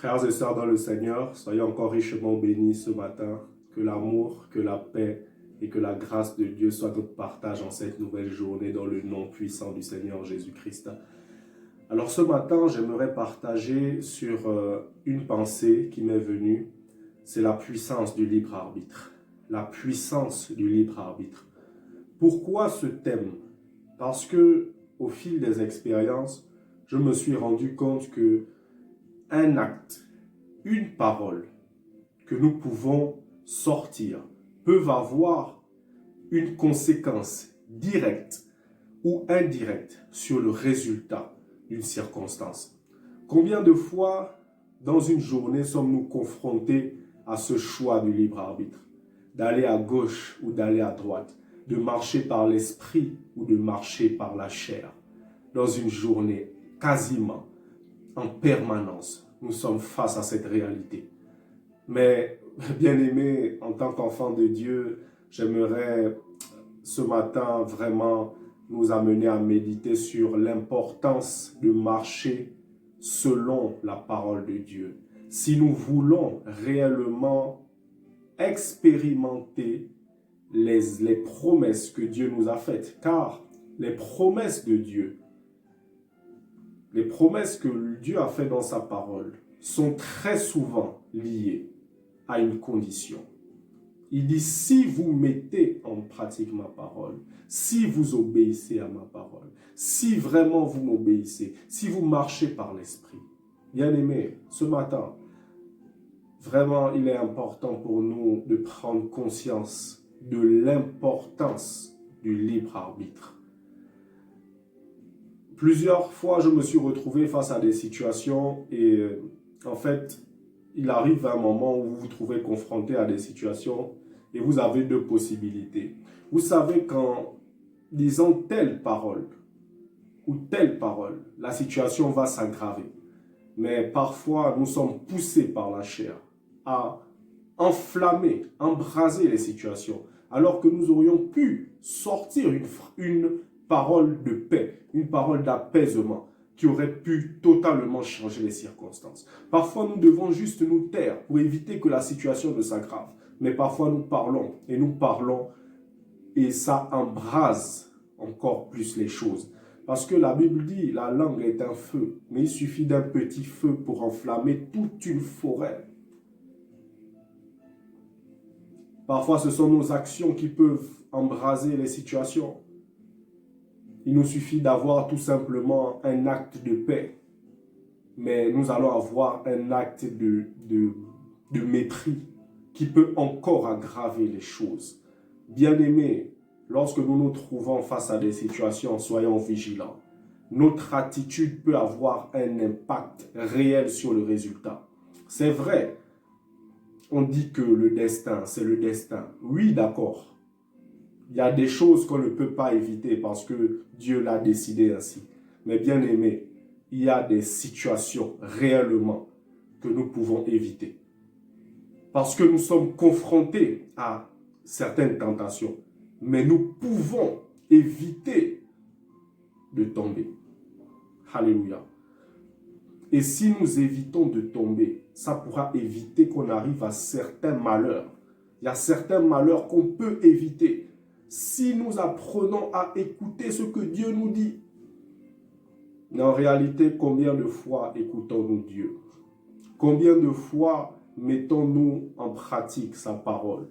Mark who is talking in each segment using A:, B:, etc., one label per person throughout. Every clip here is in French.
A: Frères et sœurs dans le Seigneur, soyez encore richement bénis ce matin. Que l'amour, que la paix et que la grâce de Dieu soient notre partage en cette nouvelle journée dans le nom puissant du Seigneur Jésus-Christ. Alors ce matin, j'aimerais partager sur une pensée qui m'est venue. C'est la puissance du libre arbitre. La puissance du libre arbitre. Pourquoi ce thème? Parce que au fil des expériences, je me suis rendu compte que un acte, une parole que nous pouvons sortir peuvent avoir une conséquence directe ou indirecte sur le résultat d'une circonstance. Combien de fois dans une journée sommes-nous confrontés à ce choix du libre arbitre, d'aller à gauche ou d'aller à droite, de marcher par l'esprit ou de marcher par la chair? Dans une journée, quasiment, en permanence, nous sommes face à cette réalité. Mais, bien-aimé, en tant qu'enfant de Dieu, j'aimerais ce matin vraiment nous amener à méditer sur l'importance de marcher selon la parole de Dieu. Si nous voulons réellement expérimenter les promesses que Dieu nous a faites, car les promesses de Dieu, les promesses que Dieu a faites dans sa parole sont très souvent liées à une condition. Il dit, si vous mettez en pratique ma parole, si vous obéissez à ma parole, si vraiment vous m'obéissez, si vous marchez par l'esprit. Bien-aimés, ce matin, vraiment, il est important pour nous de prendre conscience de l'importance du libre arbitre. Plusieurs fois, je me suis retrouvé face à des situations et en fait, il arrive un moment où vous vous trouvez confronté à des situations et vous avez deux possibilités. Vous savez qu'en disant telle parole ou telle parole, la situation va s'aggraver. Mais parfois, nous sommes poussés par la chair à enflammer, embraser les situations, alors que nous aurions pu sortir une parole de paix, une parole d'apaisement qui aurait pu totalement changer les circonstances. Parfois, nous devons juste nous taire pour éviter que la situation ne s'aggrave. Mais parfois, nous parlons et ça embrase encore plus les choses. Parce que la Bible dit, la langue est un feu, mais il suffit d'un petit feu pour enflammer toute une forêt. Parfois, ce sont nos actions qui peuvent embraser les situations. Il nous suffit d'avoir tout simplement un acte de paix, mais nous allons avoir un acte de mépris qui peut encore aggraver les choses. Bien-aimés, lorsque nous nous trouvons face à des situations, soyons vigilants. Notre attitude peut avoir un impact réel sur le résultat. C'est vrai, on dit que le destin, c'est le destin. Oui, d'accord. Il y a des choses qu'on ne peut pas éviter parce que Dieu l'a décidé ainsi. Mais bien aimé, il y a des situations réellement que nous pouvons éviter. Parce que nous sommes confrontés à certaines tentations. Mais nous pouvons éviter de tomber. Alléluia. Et si nous évitons de tomber, ça pourra éviter qu'on arrive à certains malheurs. Il y a certains malheurs qu'on peut éviter si nous apprenons à écouter ce que Dieu nous dit. Mais en réalité, combien de fois écoutons-nous Dieu? Combien de fois mettons-nous en pratique sa parole?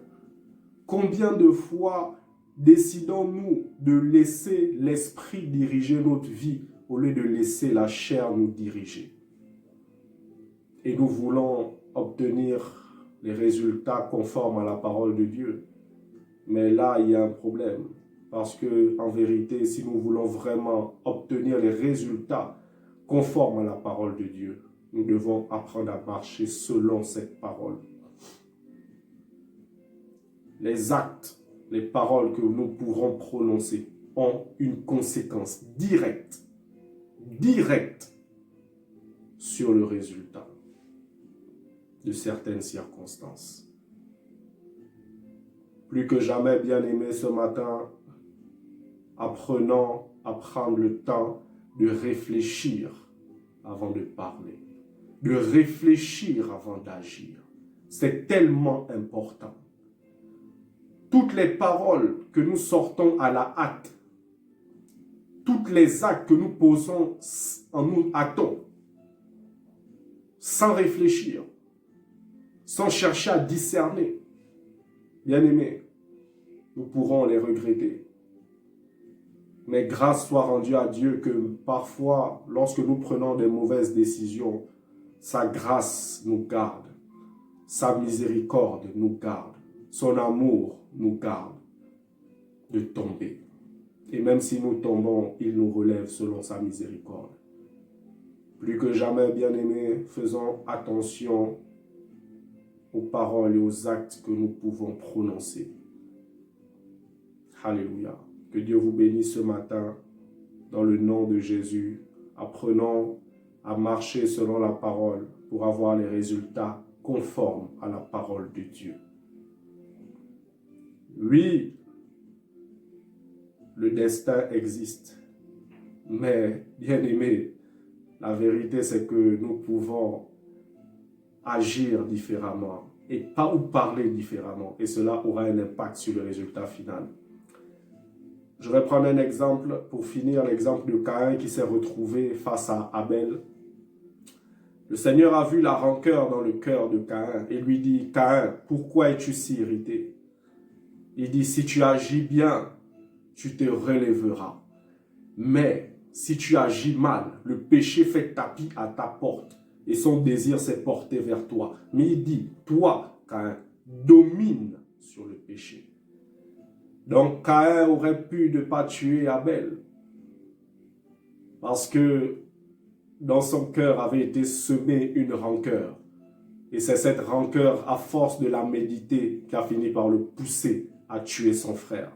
A: Combien de fois décidons-nous de laisser l'esprit diriger notre vie au lieu de laisser la chair nous diriger? Et nous voulons obtenir les résultats conformes à la parole de Dieu. Mais là, il y a un problème. Parce que, en vérité, si nous voulons vraiment obtenir les résultats conformes à la parole de Dieu, nous devons apprendre à marcher selon cette parole. Les actes, les paroles que nous pourrons prononcer ont une conséquence directe sur le résultat de certaines circonstances. Plus que jamais, bien-aimés, ce matin, apprenons à prendre le temps de réfléchir avant de parler. de réfléchir avant d'agir. C'est tellement important. Toutes les paroles que nous sortons à la hâte, tous les actes que nous posons en nous hâtons, sans réfléchir, sans chercher à discerner, bien-aimés, nous pourrons les regretter. Mais grâce soit rendue à Dieu que parfois, lorsque nous prenons des mauvaises décisions, sa grâce nous garde, sa miséricorde nous garde, son amour nous garde de tomber. Et même si nous tombons, il nous relève selon sa miséricorde. Plus que jamais, bien-aimés, faisons attention aux paroles et aux actes que nous pouvons prononcer. Alléluia. Que Dieu vous bénisse ce matin dans le nom de Jésus. Apprenons à marcher selon la parole pour avoir les résultats conformes à la parole de Dieu. Oui, le destin existe, mais bien aimé, la vérité c'est que nous pouvons agir différemment et pas ou parler différemment, et cela aura un impact sur le résultat final. Je vais prendre un exemple pour finir, l'exemple de Caïn qui s'est retrouvé face à Abel. Le Seigneur a vu la rancœur dans le cœur de Caïn et lui dit, « Caïn, pourquoi es-tu si irrité ?» Il dit, « Si tu agis bien, tu te relèveras. Mais si tu agis mal, le péché fait tapis à ta porte et son désir s'est porté vers toi. » Mais il dit, « Toi, Caïn, domine sur le péché. » Donc Caïn aurait pu ne pas tuer Abel parce que dans son cœur avait été semée une rancœur. Et c'est cette rancœur, à force de la méditer, qui a fini par le pousser à tuer son frère.